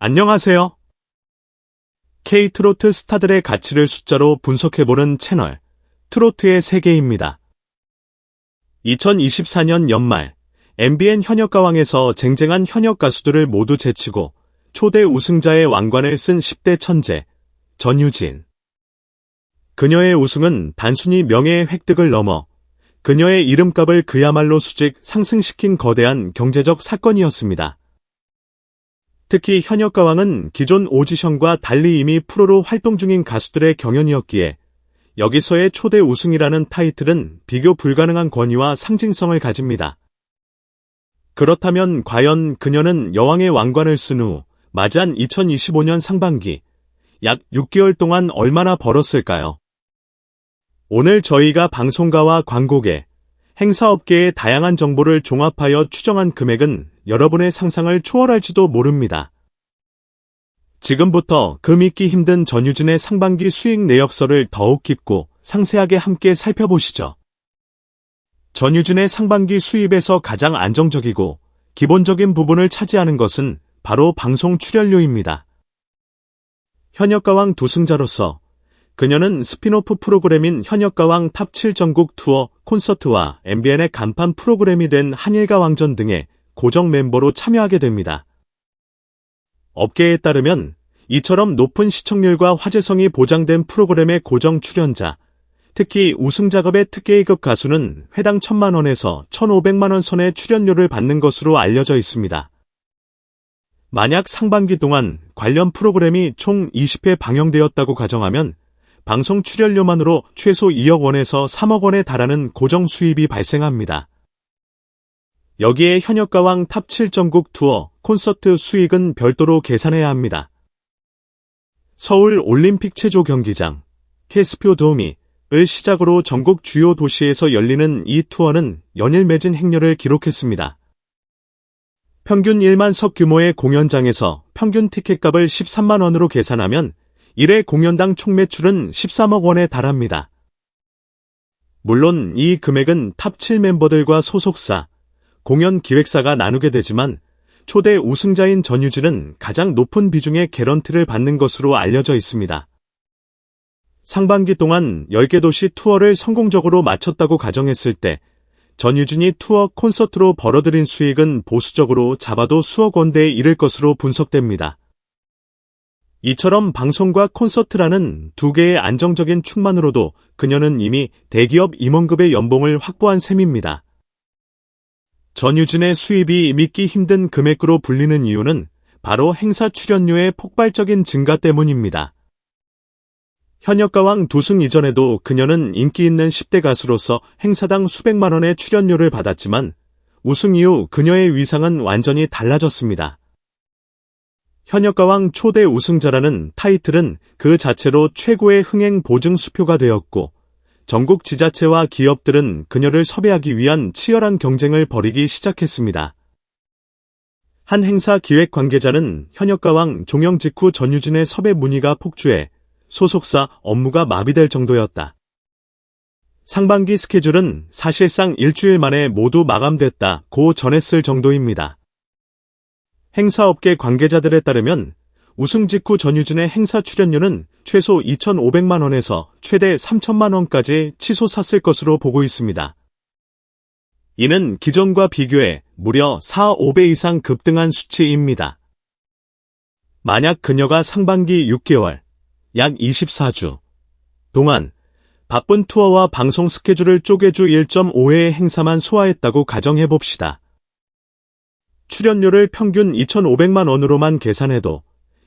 안녕하세요. K-트로트 스타들의 가치를 숫자로 분석해보는 채널, 트로트의 세계입니다. 2024년 연말, MBN 현역가왕에서 쟁쟁한 현역 가수들을 모두 제치고 초대 우승자의 왕관을 쓴 10대 천재, 전유진. 그녀의 우승은 단순히 명예의 획득을 넘어 그녀의 이름값을 그야말로 수직 상승시킨 거대한 경제적 사건이었습니다. 특히 현역가왕은 기존 오디션과 달리 이미 프로로 활동 중인 가수들의 경연이었기에 여기서의 초대 우승이라는 타이틀은 비교 불가능한 권위와 상징성을 가집니다. 그렇다면 과연 그녀는 여왕의 왕관을 쓴 후 맞이한 2025년 상반기 약 6개월 동안 얼마나 벌었을까요? 오늘 저희가 방송가와 광고계, 행사업계의 다양한 정보를 종합하여 추정한 금액은 여러분의 상상을 초월할지도 모릅니다. 지금부터 그 믿기 힘든 전유진의 상반기 수익 내역서를 더욱 깊고 상세하게 함께 살펴보시죠. 전유진의 상반기 수입에서 가장 안정적이고 기본적인 부분을 차지하는 것은 바로 방송 출연료입니다. 현역가왕 두승자로서 그녀는 스핀오프 프로그램인 현역가왕 탑7 전국 투어 콘서트와 MBN의 간판 프로그램이 된 한일가왕전 등의 고정 멤버로 참여하게 됩니다. 업계에 따르면 이처럼 높은 시청률과 화제성이 보장된 프로그램의 고정 출연자, 특히 우승 작업의 특 A급 가수는 회당 1,000만 원에서 1,500만 원 선의 출연료를 받는 것으로 알려져 있습니다. 만약 상반기 동안 관련 프로그램이 총 20회 방영되었다고 가정하면 방송 출연료만으로 최소 2억 원에서 3억 원에 달하는 고정 수입이 발생합니다. 여기에 현역가왕 탑7 전국 투어 콘서트 수익은 별도로 계산해야 합니다. 서울 올림픽 체조 경기장, 캐스피오 도미을 시작으로 전국 주요 도시에서 열리는 이 투어는 연일 매진 행렬을 기록했습니다. 평균 1만 석 규모의 공연장에서 평균 티켓값을 13만 원으로 계산하면 1회 공연당 총 매출은 13억 원에 달합니다. 물론 이 금액은 탑7 멤버들과 소속사, 공연 기획사가 나누게 되지만 초대 우승자인 전유진은 가장 높은 비중의 개런티를 받는 것으로 알려져 있습니다. 상반기 동안 10개 도시 투어를 성공적으로 마쳤다고 가정했을 때 전유진이 투어 콘서트로 벌어들인 수익은 보수적으로 잡아도 수억 원대에 이를 것으로 분석됩니다. 이처럼 방송과 콘서트라는 두 개의 안정적인 축만으로도 그녀는 이미 대기업 임원급의 연봉을 확보한 셈입니다. 전유진의 수입이 믿기 힘든 금액으로 불리는 이유는 바로 행사 출연료의 폭발적인 증가 때문입니다. 현역가왕 두승 이전에도 그녀는 인기 있는 10대 가수로서 행사당 수백만 원의 출연료를 받았지만 우승 이후 그녀의 위상은 완전히 달라졌습니다. 현역가왕 초대 우승자라는 타이틀은 그 자체로 최고의 흥행 보증 수표가 되었고 전국 지자체와 기업들은 그녀를 섭외하기 위한 치열한 경쟁을 벌이기 시작했습니다. 한 행사 기획 관계자는 현역가왕 종영 직후 전유진의 섭외 문의가 폭주해 소속사 업무가 마비될 정도였다. 상반기 스케줄은 사실상 일주일 만에 모두 마감됐다고 전했을 정도입니다. 행사업계 관계자들에 따르면 우승 직후 전유진의 행사 출연료는 최소 2,500만 원에서 최대 3,000만 원까지 치솟았을 것으로 보고 있습니다. 이는 기존과 비교해 무려 4, 5배 이상 급등한 수치입니다. 만약 그녀가 상반기 6개월, 약 24주 동안 바쁜 투어와 방송 스케줄을 쪼개주 1.5회의 행사만 소화했다고 가정해봅시다. 출연료를 평균 2,500만 원으로만 계산해도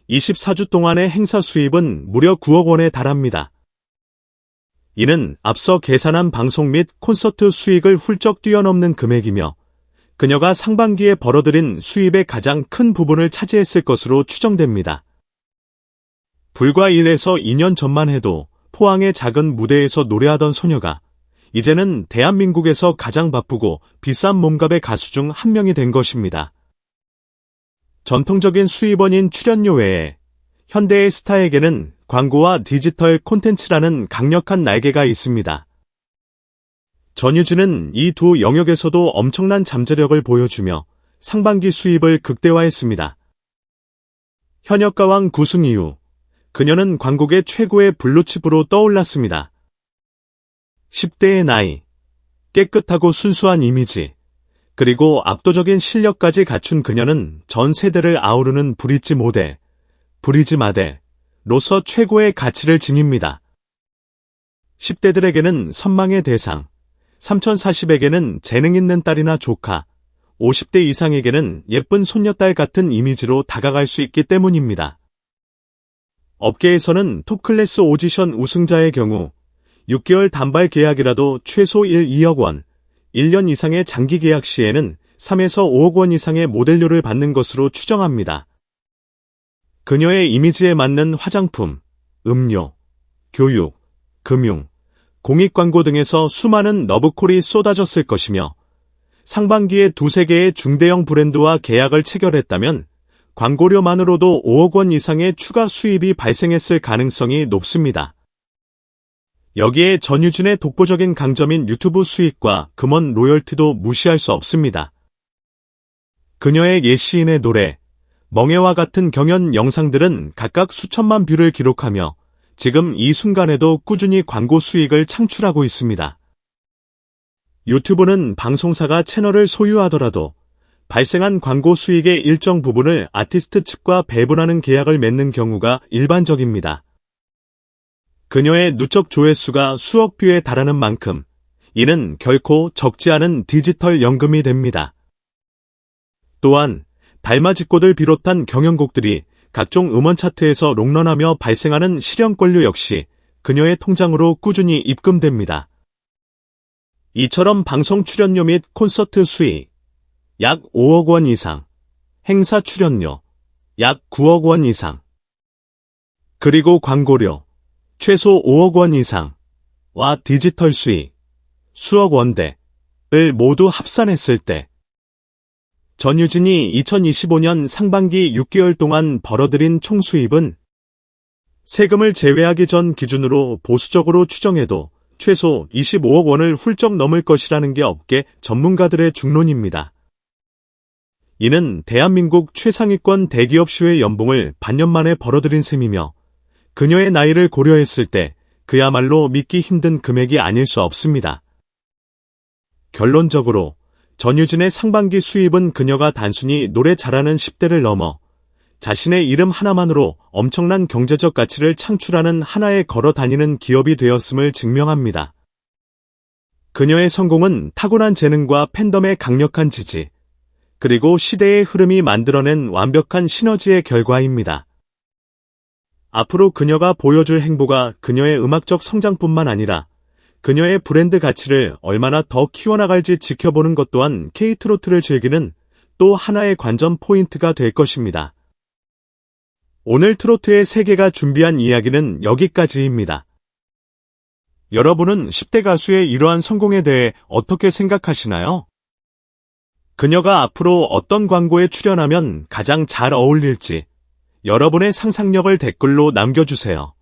24주 동안의 행사 수입은 무려 9억 원에 달합니다. 이는 앞서 계산한 방송 및 콘서트 수익을 훌쩍 뛰어넘는 금액이며 그녀가 상반기에 벌어들인 수입의 가장 큰 부분을 차지했을 것으로 추정됩니다. 불과 1에서 2년 전만 해도 포항의 작은 무대에서 노래하던 소녀가 이제는 대한민국에서 가장 바쁘고 비싼 몸값의 가수 중 한 명이 된 것입니다. 전통적인 수입원인 출연료 외에 현대의 스타에게는 광고와 디지털 콘텐츠라는 강력한 날개가 있습니다. 전유진은 이 두 영역에서도 엄청난 잠재력을 보여주며 상반기 수입을 극대화했습니다. 현역가왕 구승 이후 그녀는 광고계 최고의 블루칩으로 떠올랐습니다. 10대의 나이, 깨끗하고 순수한 이미지, 그리고 압도적인 실력까지 갖춘 그녀는 전 세대를 아우르는 브릿지 모델, 브리지 마델로서 최고의 가치를 지닙니다. 10대들에게는 선망의 대상, 3040에게는 재능 있는 딸이나 조카, 50대 이상에게는 예쁜 손녀딸 같은 이미지로 다가갈 수 있기 때문입니다. 업계에서는 톱클래스 오디션 우승자의 경우 6개월 단발 계약이라도 최소 2억 원, 1년 이상의 장기 계약 시에는 3에서 5억 원 이상의 모델료를 받는 것으로 추정합니다. 그녀의 이미지에 맞는 화장품, 음료, 교육, 금융, 공익 광고 등에서 수많은 러브콜이 쏟아졌을 것이며 상반기에 2-3개의 중대형 브랜드와 계약을 체결했다면 광고료만으로도 5억 원 이상의 추가 수입이 발생했을 가능성이 높습니다. 여기에 전유진의 독보적인 강점인 유튜브 수익과 금원 로열티도 무시할 수 없습니다. 그녀의 옛 시인의 노래, 멍해와 같은 경연 영상들은 각각 수천만 뷰를 기록하며 지금 이 순간에도 꾸준히 광고 수익을 창출하고 있습니다. 유튜브는 방송사가 채널을 소유하더라도 발생한 광고 수익의 일정 부분을 아티스트 측과 배분하는 계약을 맺는 경우가 일반적입니다. 그녀의 누적 조회수가 수억 뷰에 달하는 만큼 이는 결코 적지 않은 디지털 연금이 됩니다. 또한 달맞이꽃을 비롯한 경연곡들이 각종 음원 차트에서 롱런하며 발생하는 실현권료 역시 그녀의 통장으로 꾸준히 입금됩니다. 이처럼 방송 출연료 및 콘서트 수익 약 5억 원 이상, 행사 출연료 약 9억 원 이상, 그리고 광고료 최소 5억 원 이상와 디지털 수익 수억 원대를 모두 합산했을 때 전유진이 2025년 상반기 6개월 동안 벌어들인 총 수입은 세금을 제외하기 전 기준으로 보수적으로 추정해도 최소 25억 원을 훌쩍 넘을 것이라는 게 업계 전문가들의 중론입니다. 이는 대한민국 최상위권 대기업수의 연봉을 반년 만에 벌어들인 셈이며 그녀의 나이를 고려했을 때 그야말로 믿기 힘든 금액이 아닐 수 없습니다. 결론적으로 전유진의 상반기 수입은 그녀가 단순히 노래 잘하는 10대를 넘어 자신의 이름 하나만으로 엄청난 경제적 가치를 창출하는 하나의 걸어 다니는 기업이 되었음을 증명합니다. 그녀의 성공은 타고난 재능과 팬덤의 강력한 지지, 그리고 시대의 흐름이 만들어낸 완벽한 시너지의 결과입니다. 앞으로 그녀가 보여줄 행보가 그녀의 음악적 성장뿐만 아니라 그녀의 브랜드 가치를 얼마나 더 키워나갈지 지켜보는 것 또한 K트로트를 즐기는 또 하나의 관전 포인트가 될 것입니다. 오늘 트로트의 세계가 준비한 이야기는 여기까지입니다. 여러분은 10대 가수의 이러한 성공에 대해 어떻게 생각하시나요? 그녀가 앞으로 어떤 광고에 출연하면 가장 잘 어울릴지 여러분의 상상력을 댓글로 남겨주세요.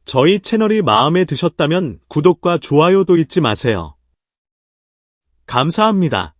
저희 채널이 마음에 드셨다면 구독과 좋아요도 잊지 마세요. 감사합니다.